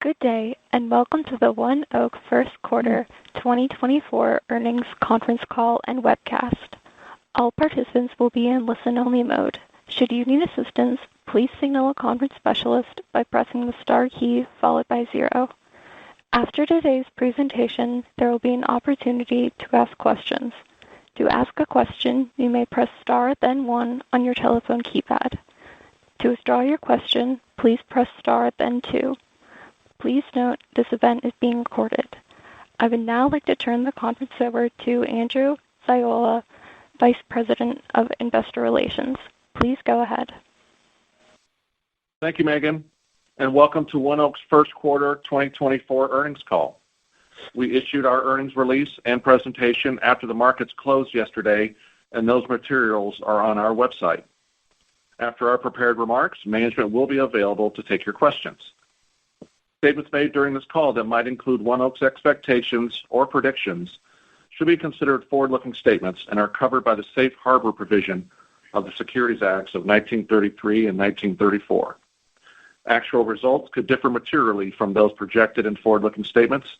Good day, and welcome to the ONEOK First Quarter 2024 Earnings Conference Call and Webcast. All participants will be in listen-only mode. Should you need assistance, please signal a conference specialist by pressing the star key followed by 0. After today's presentation, there will be an opportunity to ask questions. To ask a question, you may press star then 1 on your telephone keypad. To withdraw your question, please press star then 2. Please note this event is being recorded. I would now like to turn the conference over to Andrew Ziola, Vice President of Investor Relations. Please go ahead. Thank you, Megan, and welcome to ONEOK's First Quarter 2024 Earnings Call. We issued our earnings release and presentation after the markets closed yesterday, and those materials are on our website. After our prepared remarks, management will be available to take your questions. Statements made during this call that might include ONEOK's expectations or predictions should be considered forward-looking statements and are covered by the safe harbor provision of the Securities Acts of 1933 and 1934. Actual results could differ materially from those projected in forward-looking statements.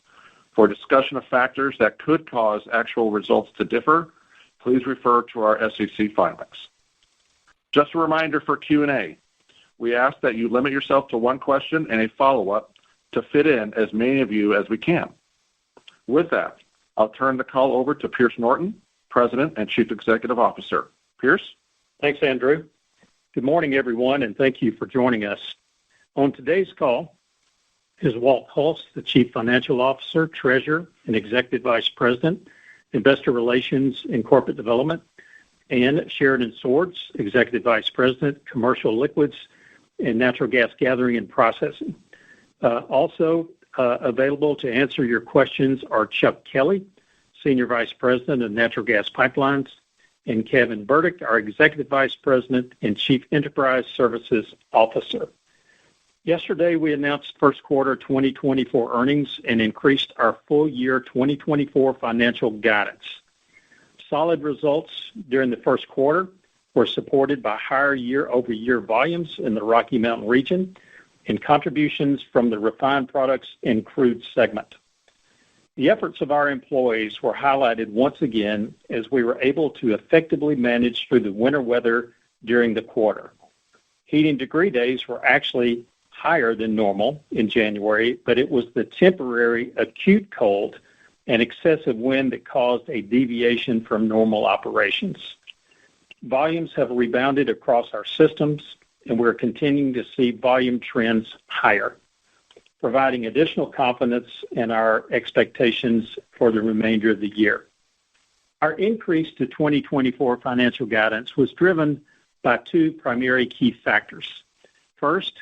For a discussion of factors that could cause actual results to differ, please refer to our SEC filings. Just a reminder for Q&A. We ask that you limit yourself to one question and a follow-up to fit in as many of you as we can. With that, I'll turn the call over to Pierce Norton, President and Chief Executive Officer. Pierce? Thanks, Andrew. Good morning, everyone, and thank you for joining us. On today's call is Walt Hulse, the Chief Financial Officer, Treasurer, and Executive Vice President, Investor Relations and Corporate Development, and Sheridan Swords, Executive Vice President, Commercial Liquids and Natural Gas Gathering and Processing. Also available to answer your questions are Chuck Kelly, Senior Vice President of Natural Gas Pipelines, and Kevin Burdick, our Executive Vice President and Chief Enterprise Services Officer. Yesterday, we announced first quarter 2024 earnings and increased our full year 2024 financial guidance. Solid results during the first quarter were supported by higher year-over-year volumes in the Rocky Mountain region and contributions from the Refined Products and Crude segment. The efforts of our employees were highlighted once again as we were able to effectively manage through the winter weather during the quarter. Heating degree days were actually higher than normal in January, but it was the temporary acute cold and excessive wind that caused a deviation from normal operations. Volumes have rebounded across our systems, and we're continuing to see volume trends higher, providing additional confidence in our expectations for the remainder of the year. Our increase to 2024 financial guidance was driven by two primary key factors. First,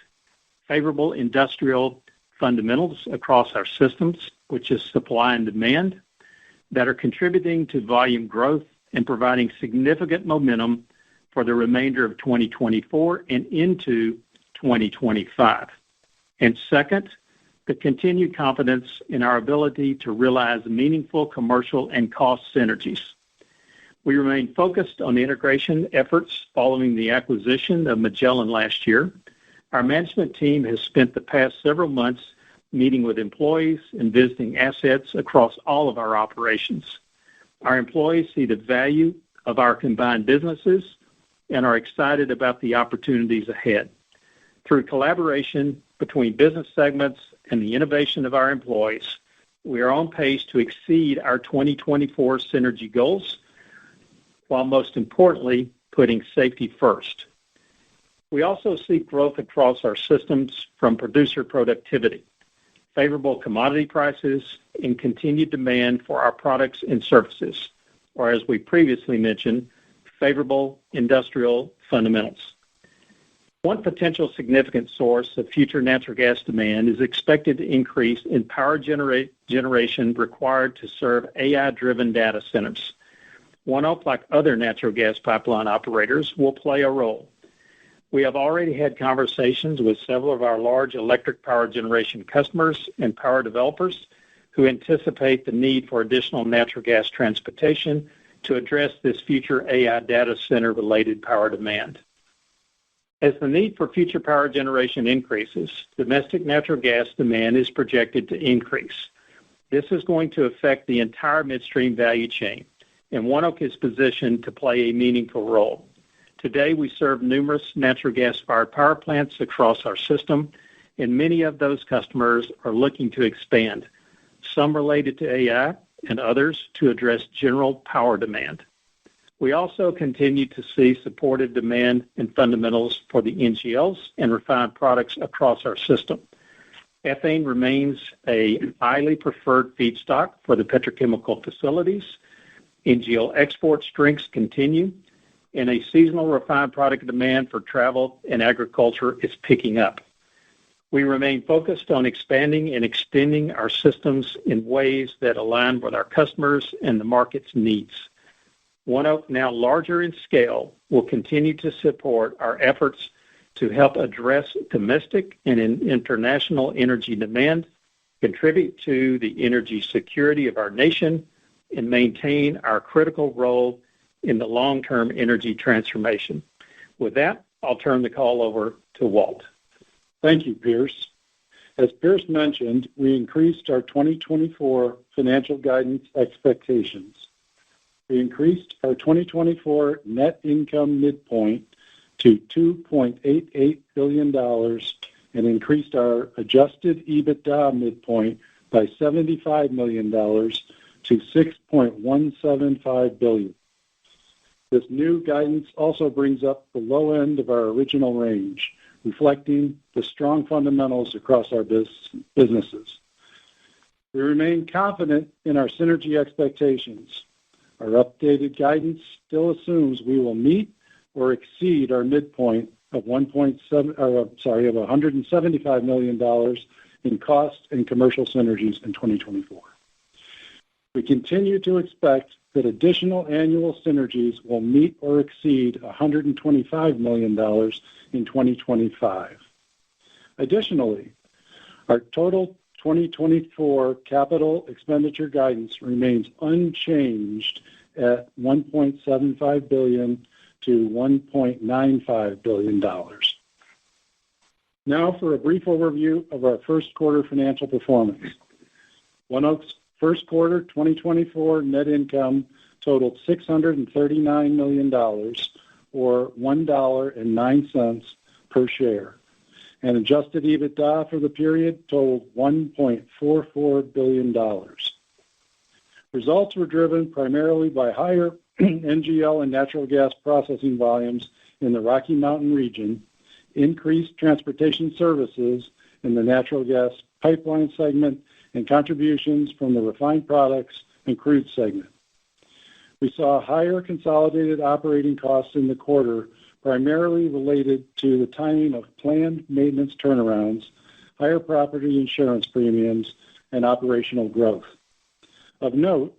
favorable industrial fundamentals across our systems, which is supply and demand, that are contributing to volume growth and providing significant momentum for the remainder of 2024 and into 2025. And second, the continued confidence in our ability to realize meaningful commercial and cost synergies. We remain focused on the integration efforts following the acquisition of Magellan last year. Our management team has spent the past several months meeting with employees and visiting assets across all of our operations. Our employees see the value of our combined businesses and are excited about the opportunities ahead. Through collaboration between business segments and the innovation of our employees, we are on pace to exceed our 2024 synergy goals, while most importantly, putting safety first. We also see growth across our systems from producer productivity, favorable commodity prices, and continued demand for our products and services, or as we previously mentioned, favorable industrial fundamentals. One potential significant source of future natural gas demand is expected to increase in power generation required to serve AI-driven data centers. ONEOK, like other natural gas pipeline operators, will play a role. We have already had conversations with several of our large electric power generation customers and power developers who anticipate the need for additional natural gas transportation to address this future AI data center-related power demand. As the need for future power generation increases, domestic natural gas demand is projected to increase. This is going to affect the entire midstream value chain, and ONEOK is positioned to play a meaningful role. Today, we serve numerous natural gas-fired power plants across our system, and many of those customers are looking to expand, some related to AI and others to address general power demand. We also continue to see supportive demand and fundamentals for the NGLs and refined products across our system. Ethane remains a highly preferred feedstock for the petrochemical facilities. NGL export strengths continue, and a seasonal refined product demand for travel and agriculture is picking up. We remain focused on expanding and extending our systems in ways that align with our customers and the market's needs. ONEOK, now larger in scale, will continue to support our efforts to help address domestic and international energy demand, contribute to the energy security of our nation, and maintain our critical role in the long-term energy transformation. With that, I'll turn the call over to Walt. Thank you, Pierce. As Pierce mentioned, we increased our 2024 financial guidance expectations. We increased our 2024 net income midpoint to $2.88 billion and increased our adjusted EBITDA midpoint by $75 million to $6.175 billion. This new guidance also brings up the low end of our original range, reflecting the strong fundamentals across our businesses. We remain confident in our synergy expectations. Our updated guidance still assumes we will meet or exceed our midpoint of $175 million in cost and commercial synergies in 2024. We continue to expect that additional annual synergies will meet or exceed $125 million in 2025. Additionally, our total 2024 capital expenditure guidance remains unchanged at $1.75 billion to $1.95 billion. Now for a brief overview of our first quarter financial performance. ONEOK's first quarter 2024 net income totaled $639 million, or $1.09 per share, and adjusted EBITDA for the period totaled $1.44 billion. Results were driven primarily by higher NGL and natural gas processing volumes in the Rocky Mountain region, increased transportation services in the natural gas pipeline segment, and contributions from the refined products and crude segment. We saw higher consolidated operating costs in the quarter, primarily related to the timing of planned maintenance turnarounds, higher property insurance premiums, and operational growth. Of note,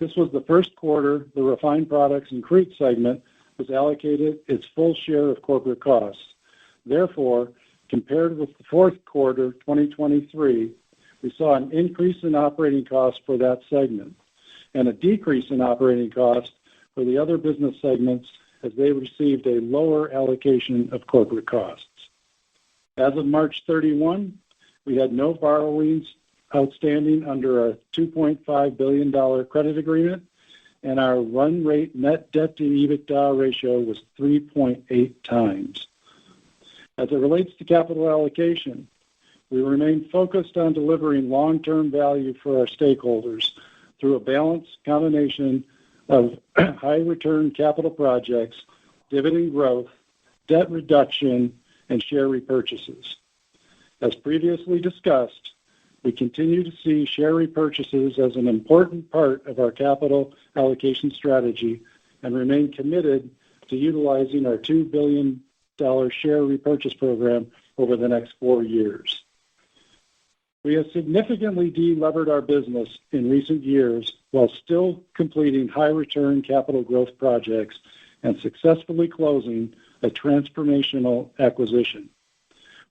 this was the first quarter the refined products and crude segment was allocated its full share of corporate costs. Therefore, compared with the fourth quarter 2023, we saw an increase in operating costs for that segment and a decrease in operating costs for the other business segments as they received a lower allocation of corporate costs. As of March 31, we had no borrowings outstanding under a $2.5 billion credit agreement, and our run rate net debt to EBITDA ratio was 3.8 times. As it relates to capital allocation, we remain focused on delivering long-term value for our stakeholders through a balanced combination of high-return capital projects, dividend growth, debt reduction, and share repurchases. As previously discussed, we continue to see share repurchases as an important part of our capital allocation strategy and remain committed to utilizing our $2 billion share repurchase program over the next 4 years. We have significantly de-levered our business in recent years while still completing high-return capital growth projects and successfully closing a transformational acquisition.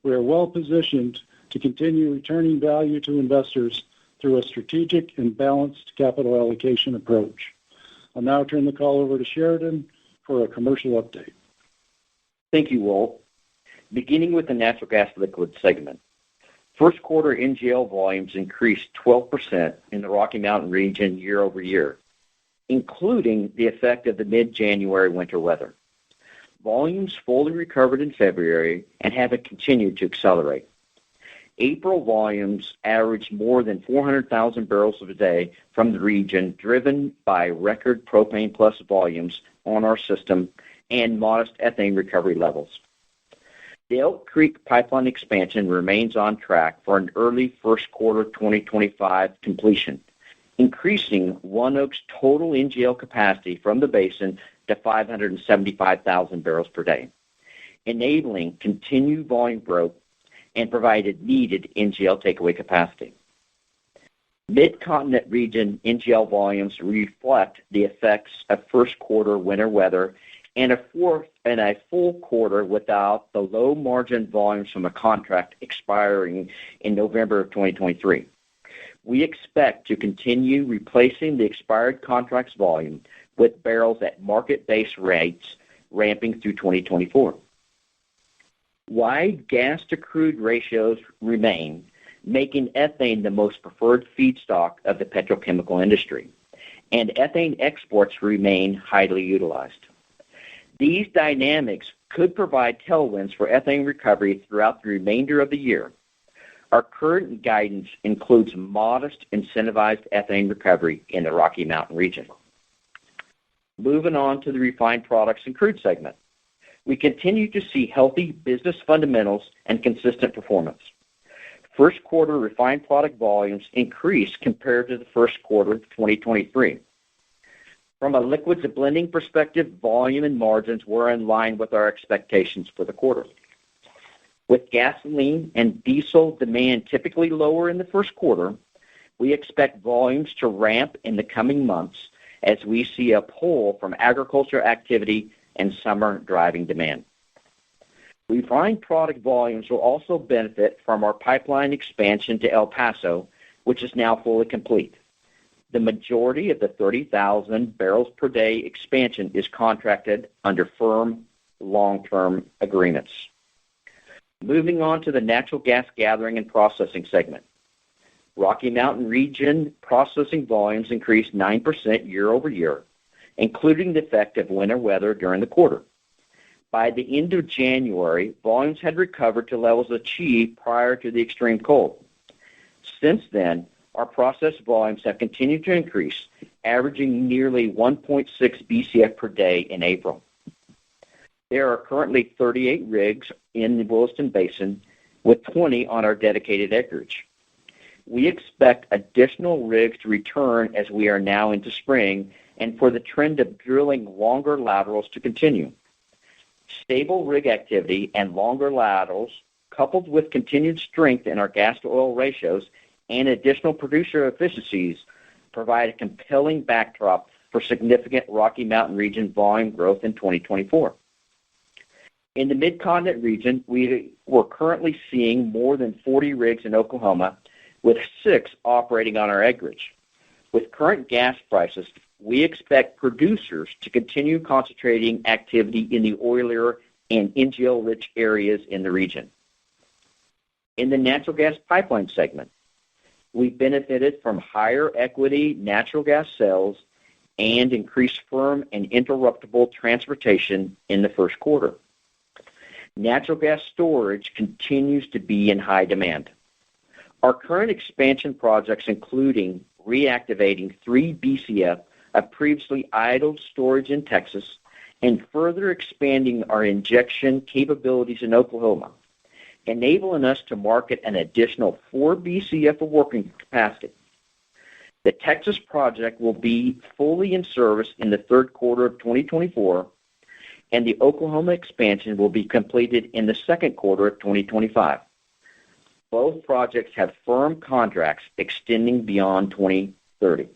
We are well-positioned to continue returning value to investors through a strategic and balanced capital allocation approach. I'll now turn the call over to Sheridan for a commercial update. Thank you, Walt. Beginning with the natural gas liquid segment. First quarter NGL volumes increased 12% in the Rocky Mountain region year over year, including the effect of the mid-January winter weather. Volumes fully recovered in February and have continued to accelerate. April volumes averaged more than 400,000 barrels a day from the region, driven by record propane plus volumes on our system and modest ethane recovery levels. The Elk Creek pipeline expansion remains on track for an early first quarter 2025 completion, increasing ONEOK's total NGL capacity from the basin to 575,000 barrels per day, enabling continued volume growth and provided needed NGL takeaway capacity. Mid-Continent region NGL volumes reflect the effects of first quarter winter weather and a full quarter without the low margin volumes from a contract expiring in November of 2023. We expect to continue replacing the expired contracts volume with barrels at market-based rates ramping through 2024. Wide gas-to-crude ratios remain, making ethane the most preferred feedstock of the petrochemical industry, and ethane exports remain highly utilized. These dynamics could provide tailwinds for ethane recovery throughout the remainder of the year. Our current guidance includes modest incentivized ethane recovery in the Rocky Mountain region. Moving on to the refined products and crude segment. We continue to see healthy business fundamentals and consistent performance. First quarter refined product volumes increased compared to the first quarter of 2023. From a liquids and blending perspective, volume and margins were in line with our expectations for the quarter. With gasoline and diesel demand typically lower in the first quarter, we expect volumes to ramp in the coming months as we see a pull from agriculture activity and summer driving demand. Refined product volumes will also benefit from our pipeline expansion to El Paso, which is now fully complete. The majority of the 30,000 barrels per day expansion is contracted under firm long-term agreements. Moving on to the natural gas gathering and processing segment. Rocky Mountain region processing volumes increased 9% year over year, including the effect of winter weather during the quarter. By the end of January, volumes had recovered to levels achieved prior to the extreme cold. Since then, our processed volumes have continued to increase, averaging nearly 1.6 BCF per day in April. There are currently 38 rigs in the Williston Basin, with 20 on our dedicated acreage. We expect additional rigs to return as we are now into spring and for the trend of drilling longer laterals to continue. Stable rig activity and longer laterals, coupled with continued strength in our gas-to-oil ratios and additional producer efficiencies, provide a compelling backdrop for significant Rocky Mountain region volume growth in 2024. In the Mid-Continent region, we were currently seeing more than 40 rigs in Oklahoma, with 6 operating on our acreage. With current gas prices, we expect producers to continue concentrating activity in the oilier and NGL-rich areas in the region. In the natural gas pipeline segment, we benefited from higher equity natural gas sales and increased firm and interruptible transportation in the first quarter. Natural gas storage continues to be in high demand. Our current expansion projects, including reactivating 3 BCF of previously idled storage in Texas and further expanding our injection capabilities in Oklahoma, enabling us to market an additional 4 BCF of working capacity. The Texas project will be fully in service in the third quarter of 2024, and the Oklahoma expansion will be completed in the second quarter of 2025. Both projects have firm contracts extending beyond 2030.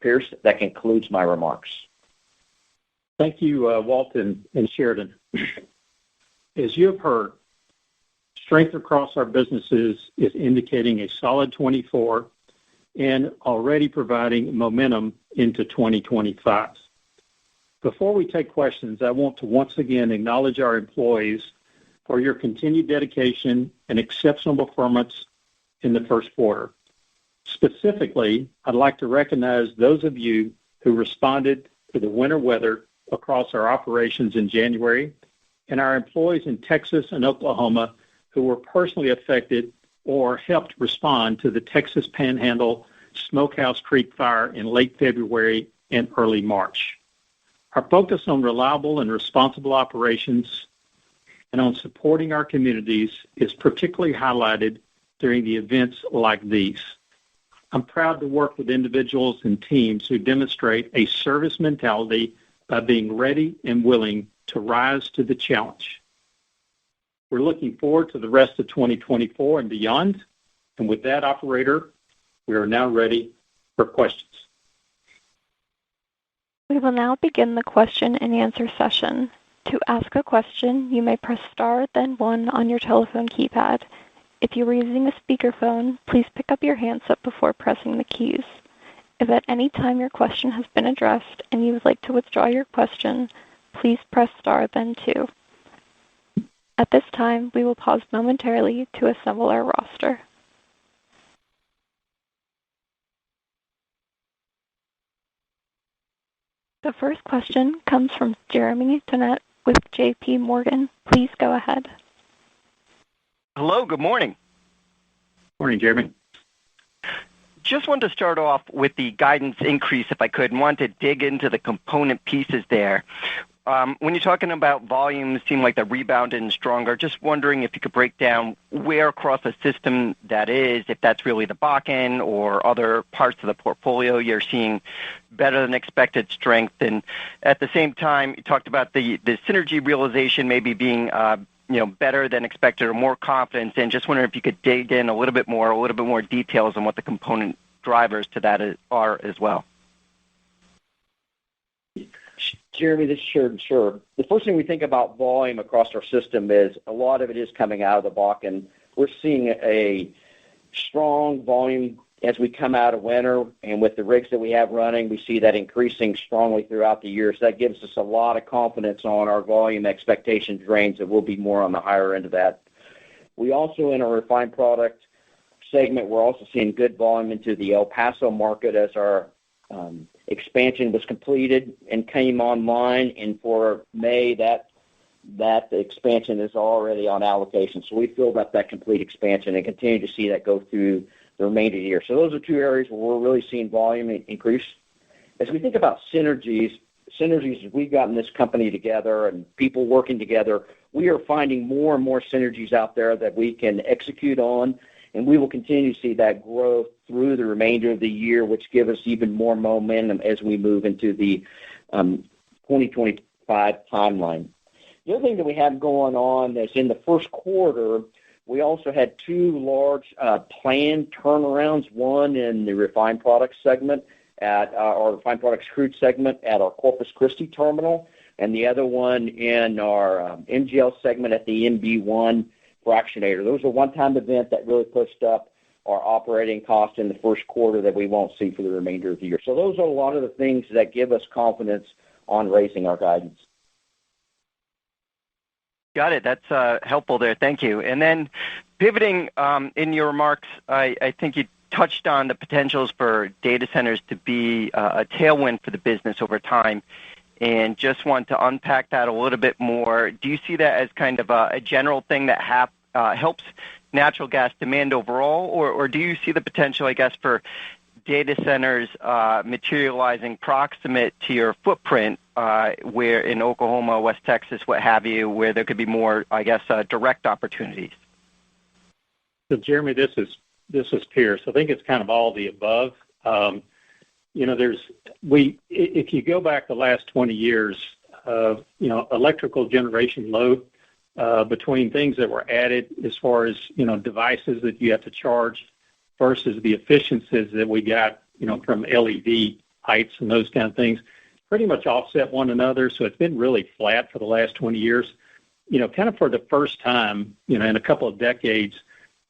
Pierce, that concludes my remarks. Thank you, Walt and Sheridan. As you have heard, strength across our businesses is indicating a solid 24 and already providing momentum into 2025. Before we take questions, I want to once again acknowledge our employees for your continued dedication and exceptional performance in the first quarter. Specifically, I'd like to recognize those of you who responded to the winter weather across our operations in January, and our employees in Texas and Oklahoma who were personally affected or helped respond to the Texas Panhandle Smokehouse Creek fire in late February and early March. Our focus on reliable and responsible operations and on supporting our communities is particularly highlighted during the events like these. I'm proud to work with individuals and teams who demonstrate a service mentality by being ready and willing to rise to the challenge. We're looking forward to the rest of 2024 and beyond. And with that, operator, we are now ready for questions. We will now begin the question and answer session. To ask a question, you may press star, then 1 on your telephone keypad. If you are using a speakerphone, please pick up your handset before pressing the keys. If at any time your question has been addressed and you would like to withdraw your question, please press star, then 2. At this time, we will pause momentarily to assemble our roster. The first question comes from Jeremy Tonet with J.P. Morgan. Please go ahead. Hello, good morning. Morning, Jeremy. Just wanted to start off with the guidance increase, if I could, and wanted to dig into the component pieces there. When you're talking about volumes, seem like they're rebounded and stronger. Just wondering if you could break down where across the system that is, if that's really the Bakken or other parts of the portfolio you're seeing better than expected strength. And at the same time, you talked about the synergy realization maybe being better than expected or more confidence. And just wondering if you could dig in a little bit more details on what the component drivers to that are as well. Jeremy, this is sure. The first thing we think about volume across our system is a lot of it is coming out of the Bakken. We're seeing a strong volume as we come out of winter, and with the rigs that we have running, we see that increasing strongly throughout the year. So that gives us a lot of confidence on our volume expectations range that we'll be more on the higher end of that. We also, in our refined product segment, we're also seeing good volume into the El Paso market as our expansion was completed and came online, and for May that expansion is already on allocation. So we filled up that complete expansion and continue to see that go through the remainder of the year. So those are two areas where we're really seeing volume increase. As we think about synergies as we've gotten this company together and people working together, we are finding more and more synergies out there that we can execute on, and we will continue to see that growth through the remainder of the year, which give us even more momentum as we move into the 2025 timeline. The other thing that we have going on is in the first quarter, we also had two large planned turnarounds, one in the refined products segment at our refined products crude segment at our Corpus Christi terminal, and the other one in our NGL segment at the MB1 fractionator. Those are one-time event that really pushed up our operating costs in the first quarter that we won't see for the remainder of the year. So those are a lot of the things that give us confidence on raising our guidance. Got it. That's helpful there. Thank you. And then pivoting in your remarks, I think you touched on the potentials for data centers to be a tailwind for the business over time, and just want to unpack that a little bit more. Do you see that as kind of a general thing that helps natural gas demand overall, or do you see the potential, I guess, for data centers materializing proximate to your footprint, where in Oklahoma, West Texas, what have you, where there could be more, I guess, direct opportunities? So, Jeremy, this is Pierce. I think it's kind of all the above. If you go back the last 20 years, electrical generation load between things that were added as far as devices that you have to charge versus the efficiencies that we got from LED lights and those kind of things pretty much offset one another. So it's been really flat for the last 20 years. Kind of for the first time in a couple of decades,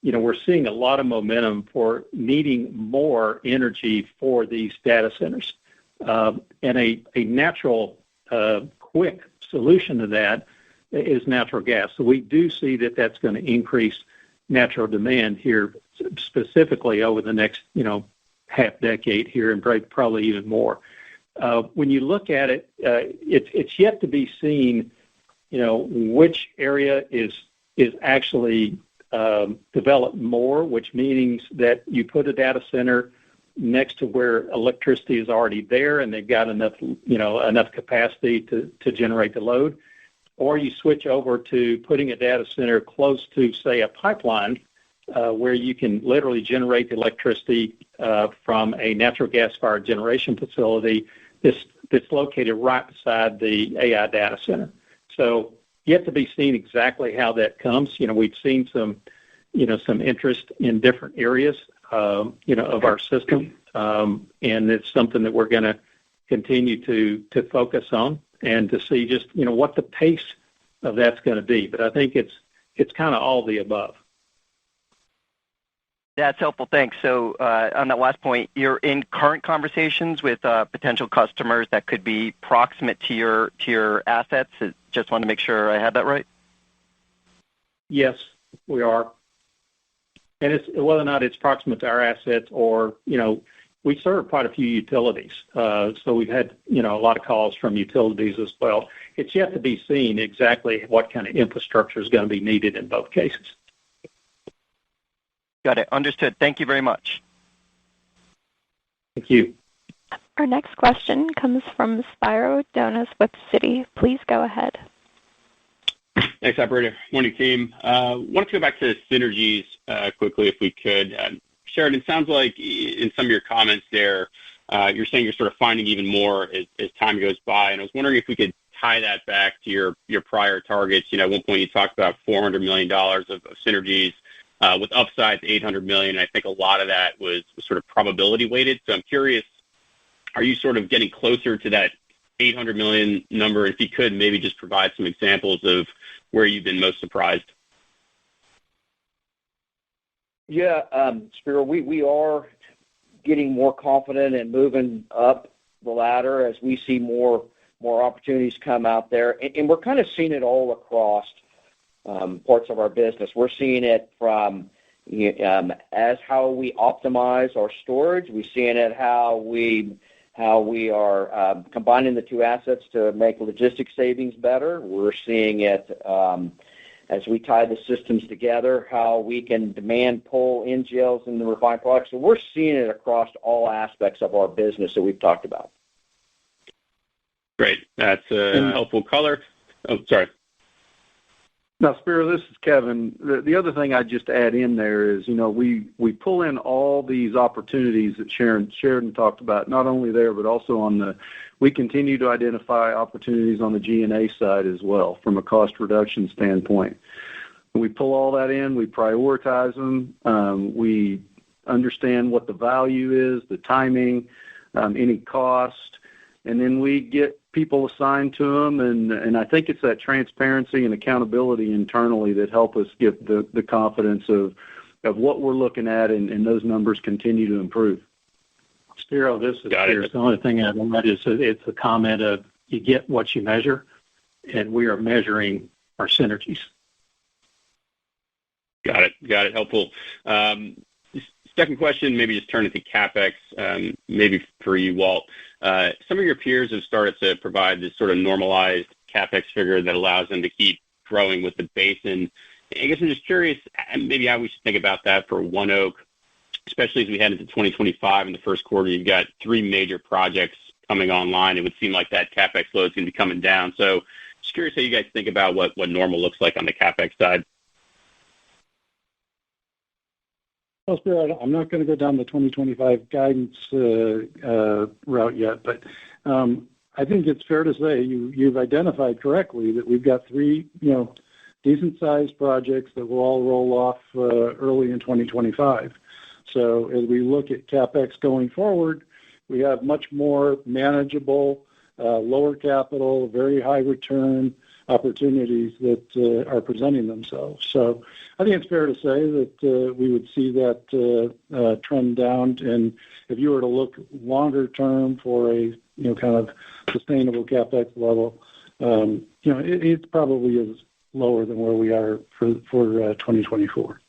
we're seeing a lot of momentum for needing more energy for these data centers. And a natural, quick solution to that is natural gas. So we do see that that's going to increase natural demand here, specifically over the next, half decade here, and probably even more. When you look at it, it's yet to be seen, which area is actually developed more, which means that you put a data center next to where electricity is already there and they've got enough capacity to generate the load, or you switch over to putting a data center close to, say, a pipeline where you can literally generate the electricity from a natural gas-fired generation facility that's located right beside the AI data center. So yet to be seen exactly how that comes. We've seen some interest in different areas, of our system, and it's something that we're going to continue to focus on and to see just, what the pace of that's going to be. But I think it's kind of all the above. That's helpful. Thanks. So on that last point, you're in current conversations with potential customers that could be proximate to your assets. Just want to make sure I had that right. Yes, we are. And it's whether or not it's proximate to our assets or, we serve quite a few utilities. So we've had, a lot of calls from utilities as well. It's yet to be seen exactly what kind of infrastructure is going to be needed in both cases. Got it. Understood. Thank you very much. Thank you. Our next question comes from Spiro Dounis with Citi. Please go ahead. Thanks, operator. Morning, team. Wanted to go back to synergies quickly, if we could. Sheridan, it sounds like in some of your comments there, you're saying you're sort of finding even more as time goes by, and I was wondering if we could tie that back to your prior targets. At one point you talked about $400 million of synergies with upside to $800 million. I think a lot of that was sort of probability weighted. So I'm curious, are you sort of getting closer to that $800 million number? If you could, maybe just provide some examples of where you've been most surprised. Yeah, Spiro, we are getting more confident and moving up the ladder as we see more opportunities come out there. And we're kind of seeing it all across parts of our business. We're seeing it from as how we optimize our storage. We're seeing it how we are combining the two assets to make logistics savings better. We're seeing it as we tie the systems together, how we can demand pull NGLs in the refined products. So we're seeing it across all aspects of our business that we've talked about. Great. That's a helpful color. Oh, sorry. Now, Spiro, this is Kevin. The other thing I'd just add in there is, we pull in all these opportunities that Sheridan talked about, not only there, but also we continue to identify opportunities on the G&A side as well from a cost reduction standpoint. We pull all that in, we prioritize them, we understand what the value is, the timing, any cost, and then we get people assigned to them, and I think it's that transparency and accountability internally that help us get the confidence of what we're looking at, and those numbers continue to improve. Spiro, this is Pierce. The only thing I'd add is it's a comment of you get what you measure, and we are measuring our synergies. Got it. Helpful. Second question, maybe just turn it to CapEx, maybe for you, Walt. Some of your peers have started to provide this sort of normalized CapEx figure that allows them to keep growing with the basin. I guess I'm just curious, maybe how we should think about that for ONEOK, especially as we head into 2025 in the first quarter. You've got 3 major projects coming online. It would seem like that CapEx load is going to be coming down. So just curious how you guys think about what normal looks like on the CapEx side. Well, Spiro, I'm not going to go down the 2025 guidance route yet, but I think it's fair to say you've identified correctly that we've got 3, decent-sized projects that will all roll off early in 2025. So as we look at CapEx going forward, we have much more manageable, lower capital, very high return opportunities that are presenting themselves. So I think it's fair to say that we would see that trend down. And if you were to look longer term for a kind of sustainable CapEx level, it probably is lower than where we are for 2024.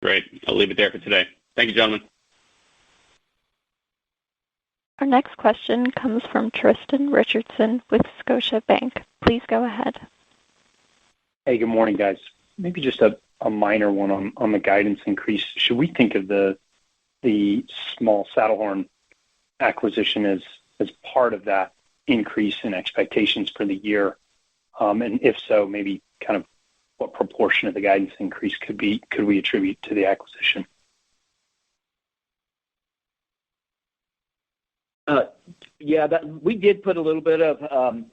Great. I'll leave it there for today. Thank you, gentlemen. Our next question comes from Tristan Richardson with Scotiabank. Please go ahead. Hey, good morning, guys. Maybe just a minor one on the guidance increase. Should we think of the small Saddlehorn acquisition as part of that increase in expectations for the year? And if so, maybe kind of what proportion of the guidance increase could we attribute to the acquisition? We did put a little bit of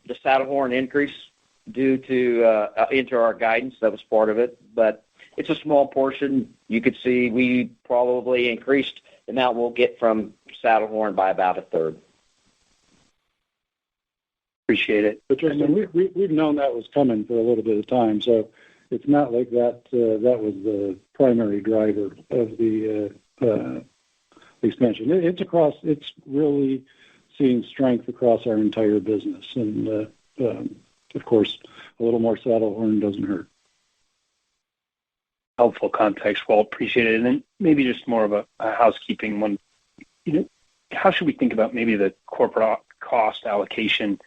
the Saddlehorn increase due to into our guidance. That was part of it, but it's a small portion. You could see we probably increased the amount we'll get from Saddlehorn by about a third. Appreciate it. But Tristan, we've known that was coming for a little bit of time, so it's not like that was the primary driver of the expansion. It's really seeing strength across our entire business, and of course, a little more Saddlehorn doesn't hurt. Helpful context. Well, appreciate it. And then maybe just more of a housekeeping one. How should we think about maybe the corporate cost allocation?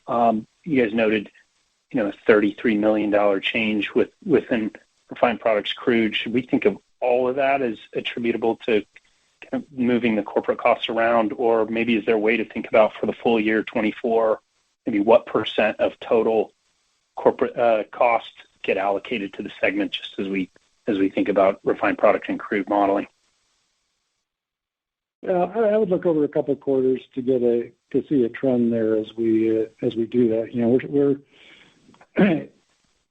You guys noted, a $33 million change within refined products crude. Should we think of all of that as attributable to kind of moving the corporate costs around, or maybe is there a way to think about for the full year 24, maybe what % of total corporate costs get allocated to the segment, just as we think about refined product and crude modeling? I would look over a couple of quarters to see a trend there as we do that.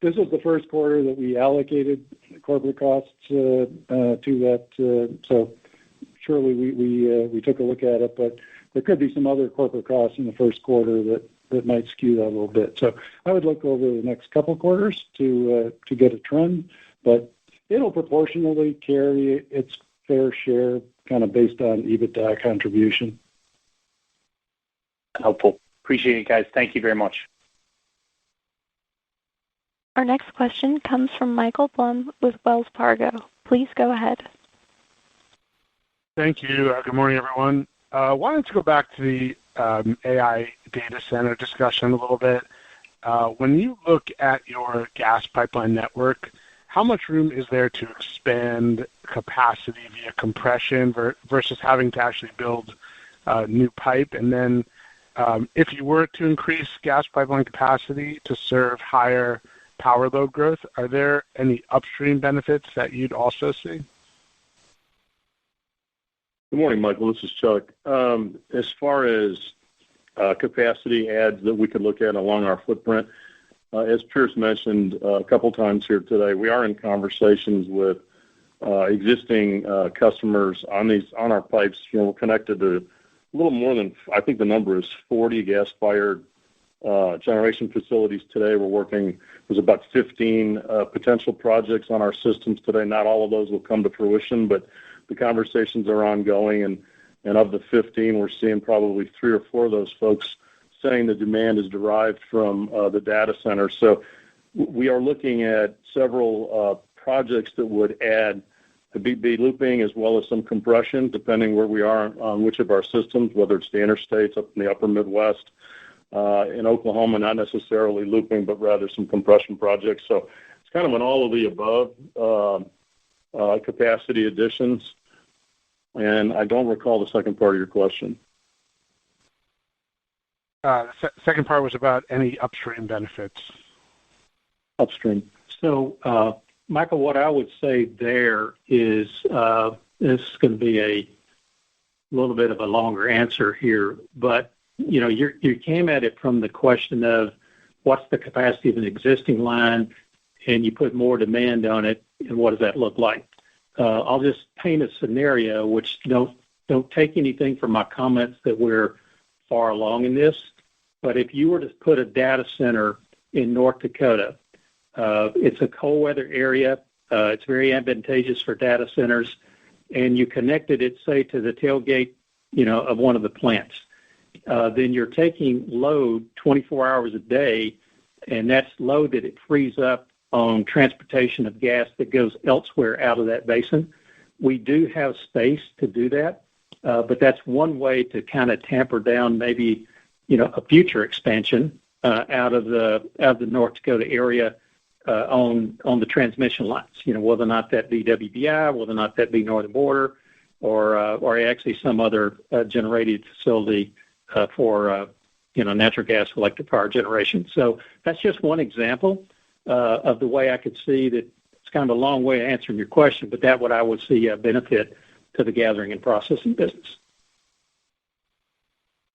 This was the first quarter that we allocated corporate costs to that. So surely we took a look at it, but there could be some other corporate costs in the first quarter that might skew that a little bit. So I would look over the next couple of quarters to get a trend, but it'll proportionally carry its fair share, kind of based on EBITDA contribution. Helpful. Appreciate it, guys. Thank you very much. Our next question comes from Michael Blum with Wells Fargo. Please go ahead. Thank you. Good morning, everyone. Wanted to go back to the AI data center discussion a little bit. When you look at your gas pipeline network, how much room is there to expand capacity via compression versus having to actually build new pipe? And then if you were to increase gas pipeline capacity to serve higher power load growth, are there any upstream benefits that you'd also see? Good morning, Michael. This is Chuck. As far as capacity adds that we could look at along our footprint, as Pierce mentioned a couple times here today, we are in conversations with existing customers on our pipes. We're connected to a little more than, I think the number is 40 gas-fired generation facilities today. There's about 15 potential projects on our systems today. Not all of those will come to fruition, but the conversations are ongoing, and of the 15, we're seeing probably 3 or 4 of those folks saying the demand is derived from the data center. So we are looking at several projects that would add the BB looping as well as some compression, depending where we are on which of our systems, whether it's the interstates up in the upper Midwest, in Oklahoma, not necessarily looping, but rather some compression projects. So it's kind of an all of the above capacity additions. And I don't recall the second part of your question. The second part was about any upstream benefits. Upstream. So, Michael, what I would say there is this is going to be a little bit of a longer answer here, but you came at it from the question of what's the capacity of an existing line, and you put more demand on it, and what does that look like? I'll just paint a scenario, which don't take anything from my comments that we're far along in this, but if you were to put a data center in North Dakota, it's a cold weather area. It's very advantageous for data centers, and you connected it, say, to the tailgate, of one of the plants. then you're taking load 24 hours a day, and that's load that it frees up on transportation of gas that goes elsewhere out of that basin. We do have space to do that, but that's one way to kind of tamper down maybe, a future expansion out of the North Dakota area on the transmission lines. Whether or not that be WBI, whether or not that be Northern Border, or actually some other generated facility for natural gas electric power generation. So that's just one example of the way I could see that. It's kind of a long way of answering your question, but that's what I would see a benefit to the gathering and processing business.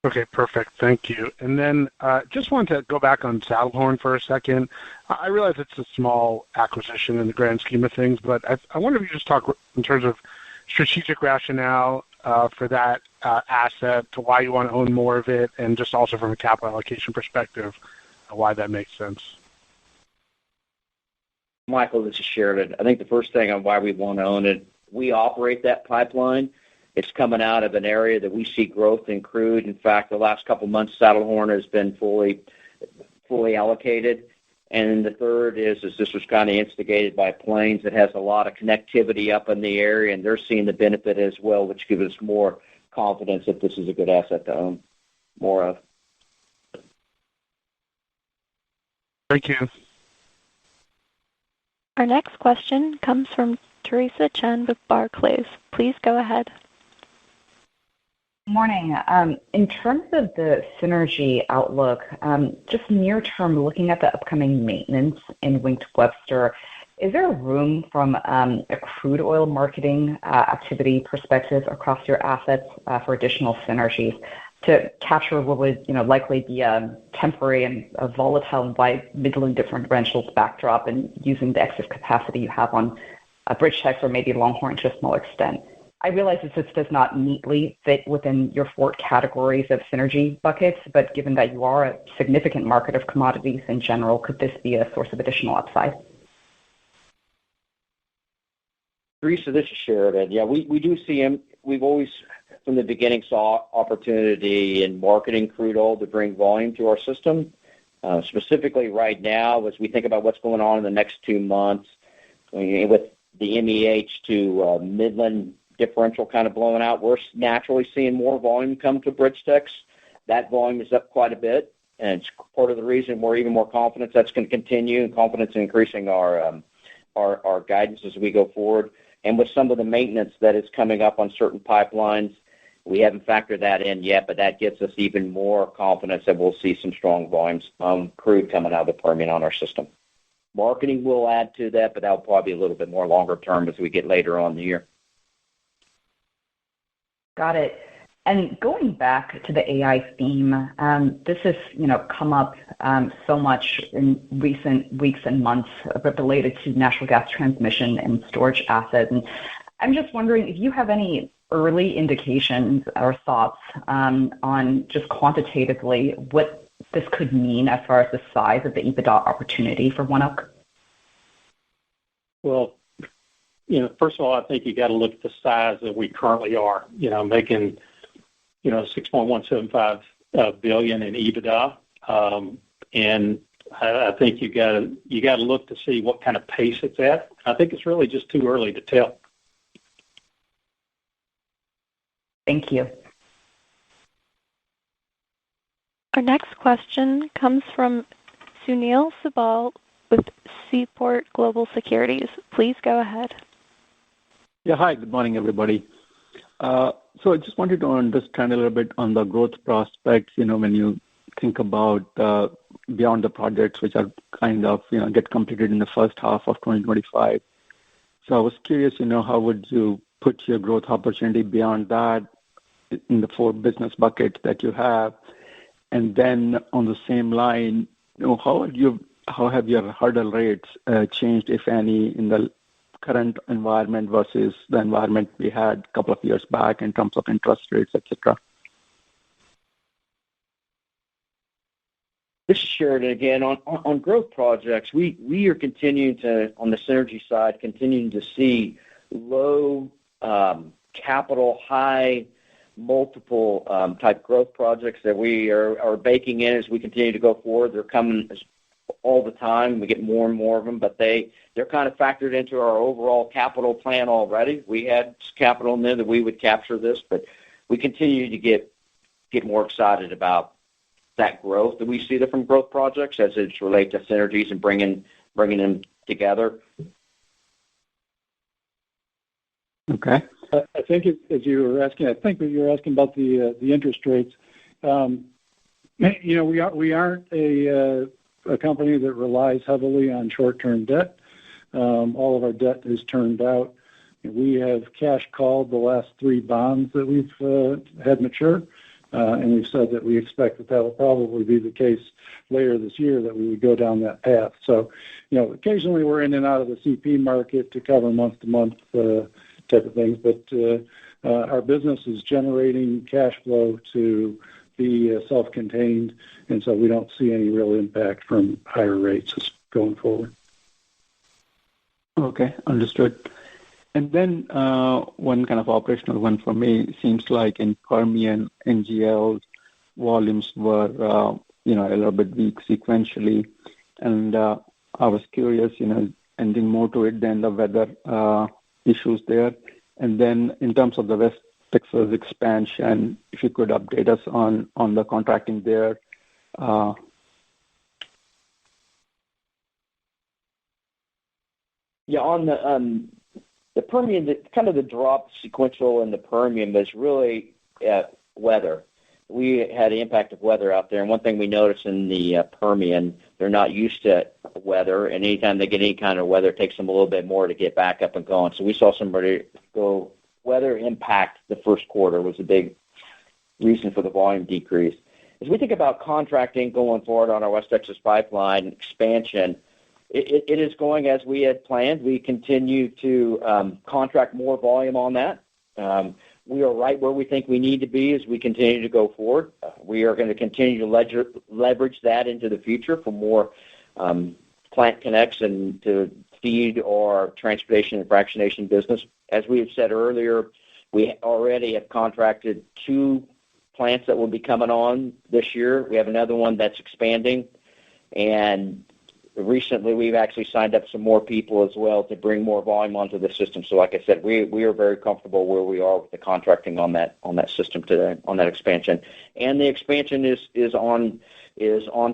Okay, perfect. Thank you. And then just wanted to go back on Saddlehorn for a second. I realize it's a small acquisition in the grand scheme of things, but I wonder if you just talk in terms of strategic rationale for that asset, to why you want to own more of it, and just also from a capital allocation perspective, why that makes sense. Michael, this is Sheridan. I think the first thing on why we want to own it, we operate that pipeline. It's coming out of an area that we see growth in crude. In fact, the last couple of months, Saddlehorn has been fully allocated. And the third is this was kind of instigated by Plains that has a lot of connectivity up in the area, and they're seeing the benefit as well, which gives us more confidence that this is a good asset to own more of. Thank you. Our next question comes from Teresa Chen with Barclays. Please go ahead. Morning. In terms of the synergy outlook, just near term, looking at the upcoming maintenance in Wink to Webster, is there room from a crude oil marketing activity perspective across your assets for additional synergies to capture what would likely be a temporary and a volatile and wide Midland differentials backdrop, and using the excess capacity you have on BridgeTex or maybe Longhorn to a small extent? I realize this does not neatly fit within your 4 categories of synergy buckets, but given that you are a significant market of commodities in general, could this be a source of additional upside? Teresa, this is Sheridan. Yeah, we do see him. We've always, from the beginning, saw opportunity in marketing crude oil to bring volume to our system. Specifically right now, as we think about what's going on in the next 2 months, with the MEH to Midland differential kind of blowing out, we're naturally seeing more volume come to BridgeTex. That volume is up quite a bit, and it's part of the reason we're even more confident that's going to continue, and confidence in increasing our guidance as we go forward. And with some of the maintenance that is coming up on certain pipelines, we haven't factored that in yet, but that gives us even more confidence that we'll see some strong volumes crude coming out of the Permian on our system. Marketing will add to that, but that'll probably be a little bit more longer term as we get later on in the year. Got it. And going back to the AI theme, this has come up so much in recent weeks and months related to natural gas transmission and storage assets. And I'm just wondering if you have any early indications or thoughts on just quantitatively what this could mean as far as the size of the EBITDA opportunity for ONEOK. Well, first of all, I think you got to look at the size that we currently are, making, $6.175 billion in EBITDA. And I think you got to look to see what kind of pace it's at. I think it's really just too early to tell. Thank you. Our next question comes from Sunil Sibal with Seaport Global Securities. Please go ahead. Yeah, hi. Good morning, everybody. So I just wanted to understand a little bit on the growth prospects, when you think about beyond the projects which are kind of, get completed in the first half of 2025. So I was curious, how would you put your growth opportunity beyond that in the 4 business buckets that you have? And then on the same line, how have your hurdle rates changed, if any, in the current environment versus the environment we had a couple of years back in terms of interest rates, et cetera? This is Sheridan again. On growth projects, we are continuing to, on the synergy side, continuing to see low capital, high multiple type growth projects that we are baking in as we continue to go forward. They're coming all the time. We get more and more of them, but they're kind of factored into our overall capital plan already. We had capital in there that we would capture this, but we continue to get more excited about that growth that we see there from growth projects as it's related to synergies and bringing them together. Okay. I think as you were asking, about the interest rates. We aren't a company that relies heavily on short-term debt. All of our debt is turned out. We have cash called the last 3 bonds that we've had mature, and we've said that we expect that will probably be the case later this year, that we would go down that path. So, occasionally we're in and out of the CP market to cover month-to-month type of things, but our business is generating cash flow to be self-contained, and so we don't see any real impact from higher rates going forward. Okay, understood. And then one kind of operational one for me, seems like in Permian, NGL volumes were, a little bit weak sequentially. And I was curious, anything more to it than the weather issues there? And then in terms of the West Texas expansion, if you could update us on the contracting there. Yeah, on the Permian, the drop sequential in the Permian was really weather. We had the impact of weather out there, and one thing we noticed in the Permian, they're not used to weather, and anytime they get any kind of weather, it takes them a little bit more to get back up and going. So we saw somebody go weather impact the first quarter was a big reason for the volume decrease. As we think about contracting going forward on our West Texas pipeline expansion, it is going as we had planned. We continue to contract more volume on that. We are right where we think we need to be as we continue to go forward. We are going to continue to leverage that into the future for more plant connects and to feed our transportation and fractionation business. As we have said earlier, we already have contracted 2 plants that will be coming on this year. We have another one that's expanding, and recently we've actually signed up some more people as well to bring more volume onto the system. So like I said, we are very comfortable where we are with the contracting on that system today, on that expansion. And the expansion is on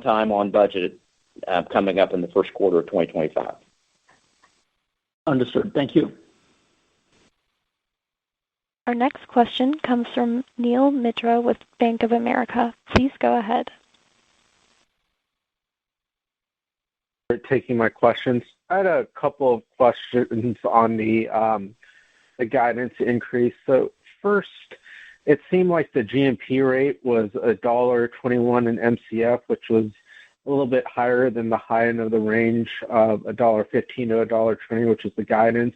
time, on budget, coming up in the first quarter of 2025. Understood. Thank you. Our next question comes from Neil Mitra with Bank of America. Please go ahead. For taking my questions. I had a couple of questions on the guidance increase. So first, it seemed like the GMP rate was $1.21 in MCF, which was a little bit higher than the high end of the range of $1.15 to $1.20, which is the guidance.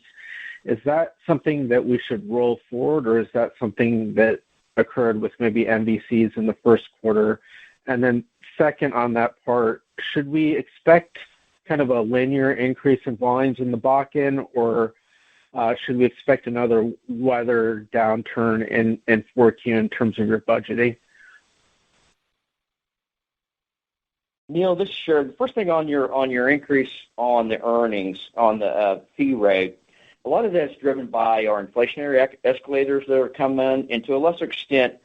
Is that something that we should roll forward, or is that something that occurred with maybe MVCs in the first quarter? And then second on that part, should we expect kind of a linear increase in volumes in the Bakken, or should we expect another weather downturn in 4Q in terms of your budgeting? Neil, this is Sherrod. The first thing on your increase on the earnings, on the fee rate, a lot of that's driven by our inflationary escalators that are coming, and to a lesser extent,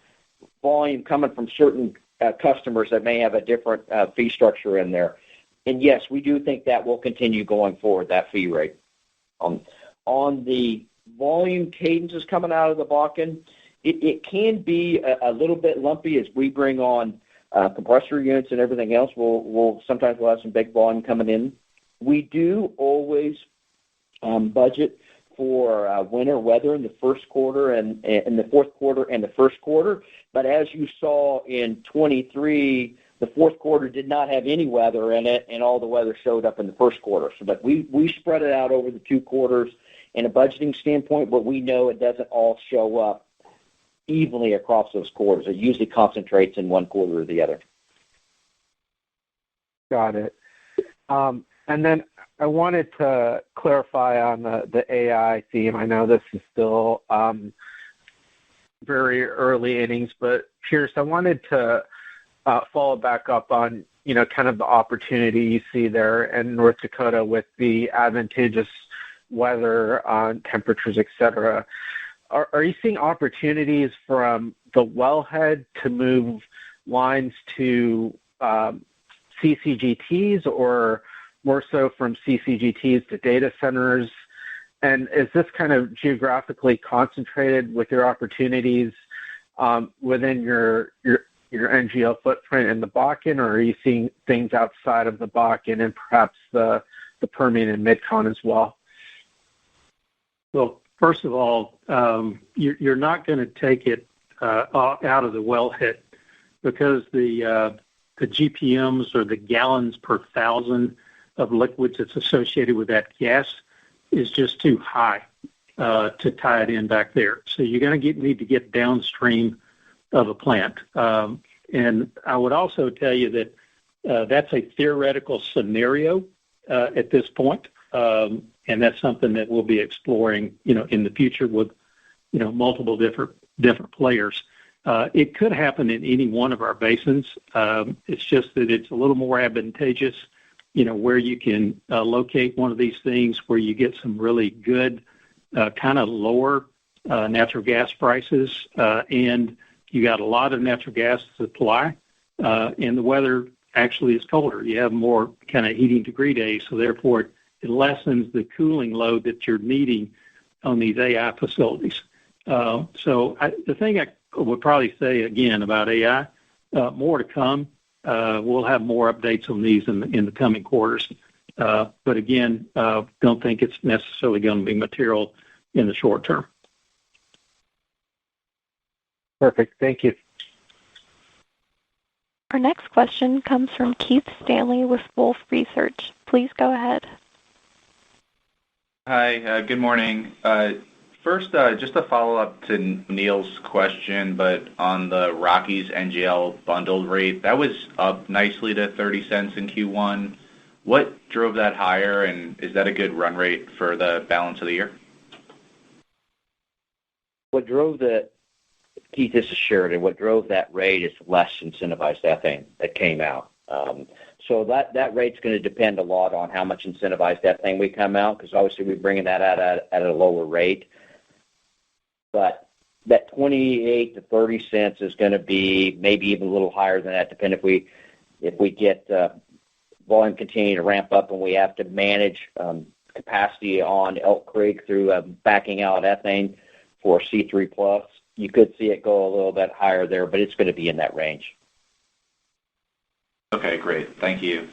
volume coming from certain customers that may have a different fee structure in there. And yes, we do think that will continue going forward, that fee rate. On the volume cadences coming out of the Bakken, it can be a little bit lumpy as we bring on compressor units and everything else. We'll sometimes have some big volume coming in. We do always budget for winter weather in the first quarter and in the fourth quarter and the first quarter. But as you saw in 23, the fourth quarter did not have any weather in it, and all the weather showed up in the first quarter. So, but we spread it out over the 2 quarters in a budgeting standpoint, but we know it doesn't all show up evenly across those quarters. It usually concentrates in one quarter or the other. Got it. And then I wanted to clarify on the AI theme. I know this is still very early innings, but Pierce, I wanted to follow back up on, kind of the opportunity you see there in North Dakota with the advantageous weather, temperatures, et cetera. Are you seeing opportunities from the wellhead to move lines to CCGTs, or more so from CCGTs to data centers? And is this kind of geographically concentrated with your opportunities within your NGL footprint in the Bakken, or are you seeing things outside of the Bakken and perhaps the Permian and Mid-Con as well? Well, first of all, you're not going to take it out of the wellhead because the GPMs, or the gallons per thousand of liquids that's associated with that gas, is just too high to tie it in back there. So you're going to need to get downstream of a plant. And I would also tell you that that's a theoretical scenario at this point, and that's something that we'll be exploring, in the future with, multiple different players. It could happen in any one of our basins. It's just that it's a little more advantageous, where you can locate one of these things where you get some really good kind of lower natural gas prices, and you got a lot of natural gas supply, and the weather actually is colder. You have more kind of heating degree days, so therefore it lessens the cooling load that you're needing on these AI facilities. The thing I would probably say again about AI, more to come. We'll have more updates on these in the coming quarters. But again, don't think it's necessarily going to be material in the short term. Perfect. Thank you. Our next question comes from Keith Stanley with Wolfe Research. Please go ahead. Hi, good morning. First, just a follow-up to Neil's question, but on the Rockies NGL bundled rate, that was up nicely to 30 cents in Q1. What drove that higher, and is that a good run rate for the balance of the year? What drove Keith, this is Sheridan. What drove that rate is less incentivized ethane that came out. So that rate's going to depend a lot on how much incentivized ethane we come out, because obviously we're bringing that out at a lower rate. But that 28 to 30 cents is going to be maybe even a little higher than that, depending if we get volume continue to ramp up and we have to manage capacity on Elk Creek through backing out ethane for C3+. You could see it go a little bit higher there, but it's going to be in that range. Okay, great. Thank you.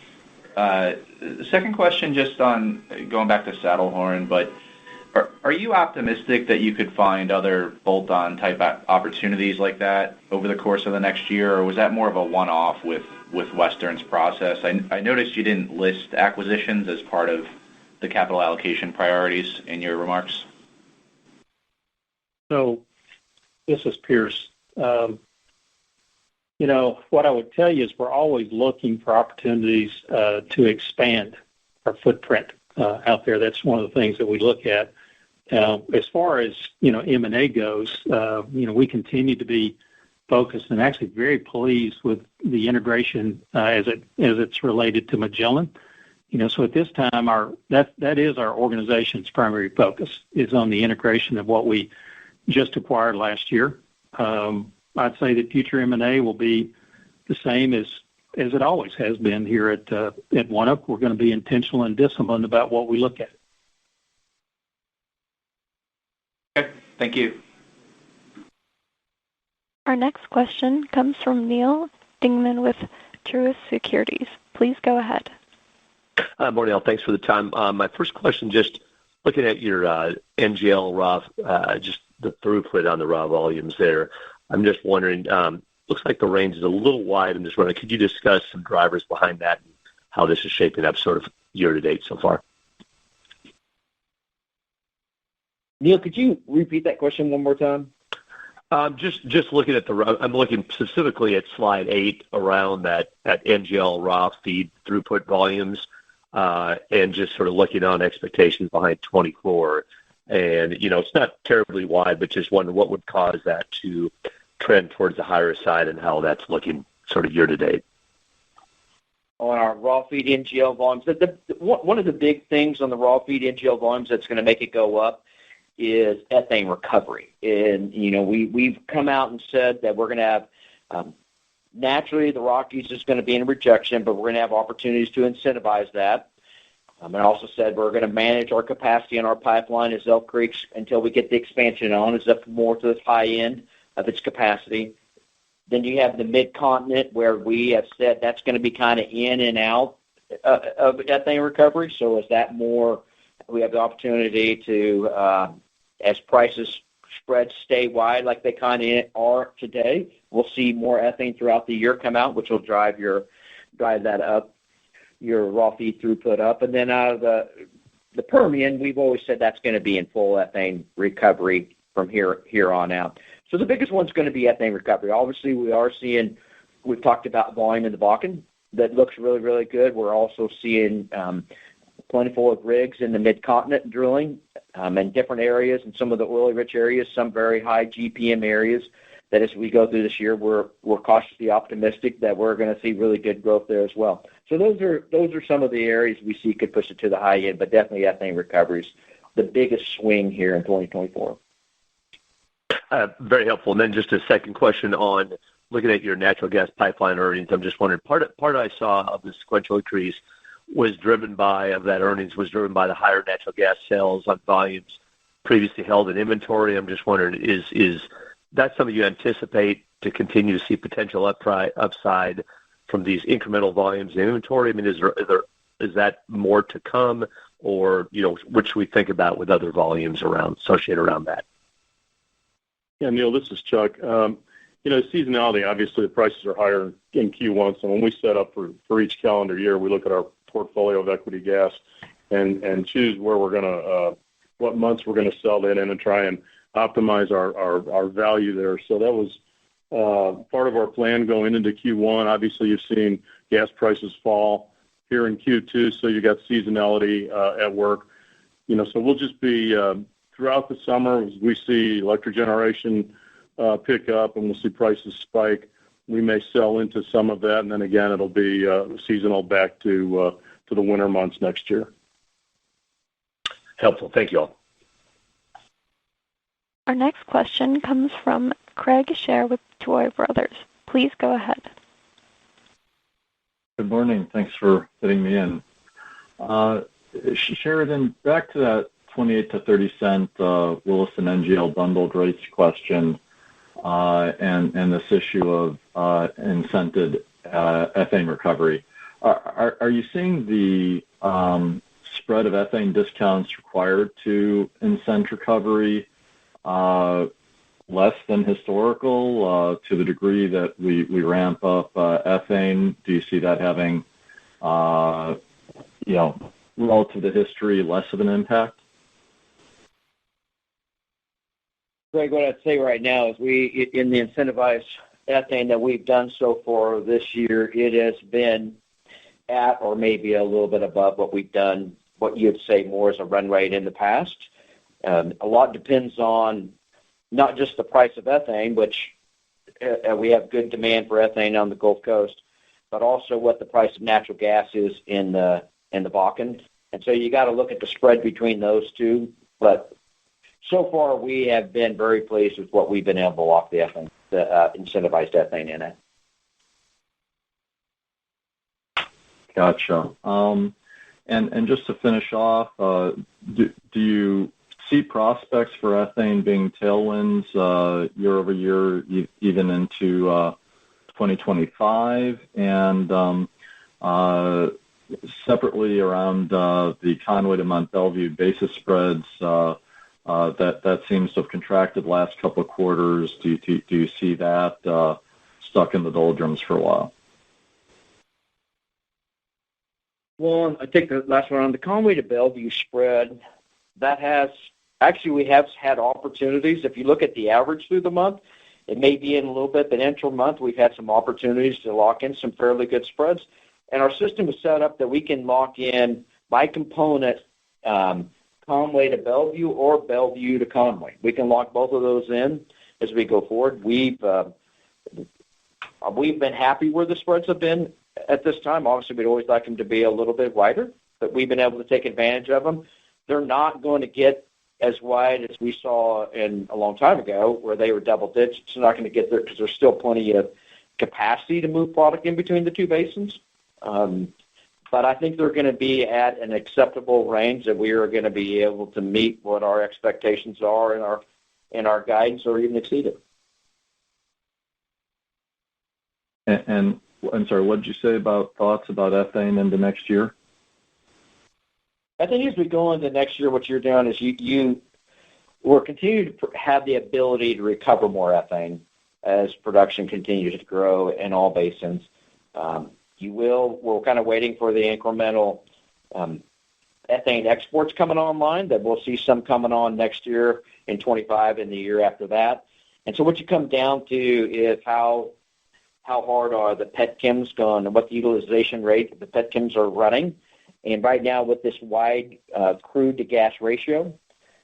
The second question, just on going back to Saddlehorn, but are you optimistic that you could find other bolt-on type opportunities like that over the course of the next year, or was that more of a one-off with Western's process? I noticed you didn't list acquisitions as part of the capital allocation priorities in your remarks. So this is Pierce. What I would tell you is we're always looking for opportunities to expand our footprint out there. That's one of the things that we look at. As far as, M&A goes, we continue to be focused and actually very pleased with the integration as it's related to Magellan. So at this time, that is our organization's primary focus, is on the integration of what we just acquired last year. I'd say that future M&A will be the same as it always has been here at ONEOK. We're going to be intentional and disciplined about what we look at. Okay, thank you. Our next question comes from Neal Dingmann with Truist Securities. Please go ahead. Morning, all. Thanks for the time. My first question, just looking at your NGL raw, just the throughput on the raw volumes there. I'm just wondering, looks like the range is a little wide. I'm just wondering, could you discuss some drivers behind that and how this is shaping up sort of year to date so far? Neil, could you repeat that question one more time? Just looking at I'm looking specifically at slide 8 around that NGL raw feed throughput volumes, and just sort of looking on expectations behind 24. And, it's not terribly wide, but just wondering what would cause that to trend towards the higher side and how that's looking sort of year to date. On our raw feed NGL volumes, one of the big things on the raw feed NGL volumes that's going to make it go up is ethane recovery. And, we've come out and said that we're going to have, naturally the Rockies is going to be in rejection, but we're going to have opportunities to incentivize that. I also said we're going to manage our capacity on our pipeline as Elk Creek until we get the expansion on, is up more to the high end of its capacity. Then you have the mid-continent where we have said that's going to be kind of in and out of ethane recovery. So is that more, we have the opportunity to, as prices spreads stay wide like they kind of are today, we'll see more ethane throughout the year come out, which will drive that up, your raw feed throughput up. And then out of the Permian, we've always said that's going to be in full ethane recovery from here on out. So the biggest one's going to be ethane recovery. Obviously, we've talked about volume in the Bakken. That looks really, really good. We're also seeing plentiful of rigs in the mid-continent drilling in different areas, and some of the oil-rich areas, some very high GPM areas, that as we go through this year, we're cautiously optimistic that we're going to see really good growth there as well. So those are some of the areas we see could push it to the high end, but definitely ethane recovery is the biggest swing here in 2024. Very helpful. And then just a second question on looking at your natural gas pipeline earnings. I'm just wondering, part I saw of the sequential increase was driven by the higher natural gas sales on volumes previously held in inventory. I'm just wondering, is that something you anticipate to continue to see potential upside from these incremental volumes in inventory? I mean, is that more to come, or what should we think about with other volumes associated around that? Yeah, Neil, this is Chuck. Seasonality, obviously the prices are higher in Q1. So when we set up for each calendar year, we look at our portfolio of equity gas and choose where we're going to, what months we're going to sell that in and try and optimize our value there. So that was part of our plan going into Q1. Obviously, you've seen gas prices fall here in Q2, so you got seasonality at work. So we'll just be throughout the summer, as we see electric generation pick up and we'll see prices spike, we may sell into some of that, and then again, it'll be seasonal back to the winter months next year. Helpful. Thank you all. Our next question comes from Craig Shere with Tuohy Brothers. Please go ahead. Good morning. Thanks for fitting me in. Sheridan, back to that 28 to 30 cent Williston NGL bundled rates question and this issue of incented ethane recovery. Are you seeing the spread of ethane discounts required to incent recovery less than historical to the degree that we ramp up ethane? Do you see that having, relative to history, less of an impact? Greg, what I'd say right now is in the incentivized ethane that we've done so far this year, it has been at or maybe a little bit above what we've done, what you'd say more as a run rate in the past. A lot depends on not just the price of ethane, which we have good demand for ethane on the Gulf Coast, but also what the price of natural gas is in the Bakken. And so you got to look at the spread between those two. But so far, we have been very pleased with what we've been able to lock the incentivized ethane in at. Gotcha. And just to finish off, do you see prospects for ethane being tailwinds year over year, even into 2025? And separately around the Conway to Mont Belvieu basis spreads, that seems to have contracted last couple of quarters. Do you see that stuck in the doldrums for a while? Well, I think the last one on the Conway to Belvieu spread, we have had opportunities. If you look at the average through the month, it may be in a little bit, but intra-month we've had some opportunities to lock in some fairly good spreads. And our system is set up that we can lock in by component Conway to Bellevue or Bellevue to Conway. We can lock both of those in as we go forward. We've been happy where the spreads have been at this time. Obviously, we'd always like them to be a little bit wider, but we've been able to take advantage of them. They're not going to get as wide as we saw in a long time ago where they were double digits. They're not going to get there because there's still plenty of capacity to move product in between the two basins. But I think they're going to be at an acceptable range that we are going to be able to meet what our expectations are in our guidance or even exceed it. And I'm sorry, what did you say about thoughts about ethane into next year? I think as we go into next year, what you're doing is we're continuing to have the ability to recover more ethane as production continues to grow in all basins. We're kind of waiting for the incremental ethane exports coming online, that we'll see some coming on next year in 25 and the year after that. And so what you come down to is how hard are the petchems going and what the utilization rate of the petchems are running. And right now with this wide crude to gas ratio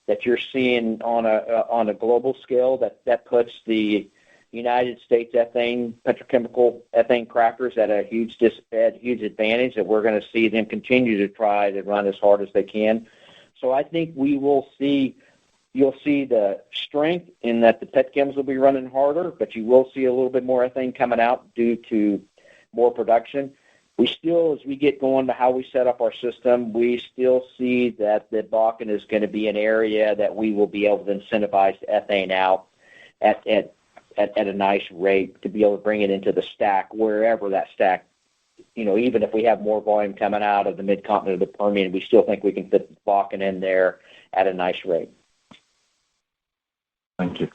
that you're seeing on a global scale, that puts the United States petrochemical ethane crackers at a huge advantage, that we're going to see them continue to try to run as hard as they can. So I think you'll see the strength in that the petchems will be running harder, but you will see a little bit more ethane coming out due to more production. We still, as we get going to how we set up our system, we still see that the Bakken is going to be an area that we will be able to incentivize ethane out at a nice rate to be able to bring it into the stack, wherever that stack, even if we have more volume coming out of the mid-continent of the Permian, we still think we can fit the Bakken in there at a nice rate. Thank you.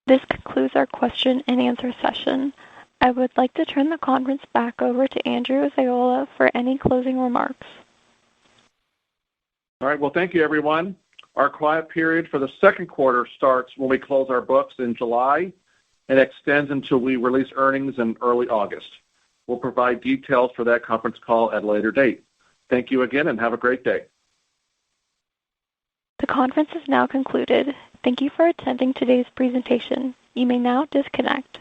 This concludes our question and answer session. I would like to turn the conference back over to Andrew Ziola for any closing remarks. All right. Well, thank you, everyone. Our quiet period for the second quarter starts when we close our books in July and extends until we release earnings in early August. We'll provide details for that conference call at a later date. Thank you again and have a great day. The conference is now concluded. Thank you for attending today's presentation. You may now disconnect.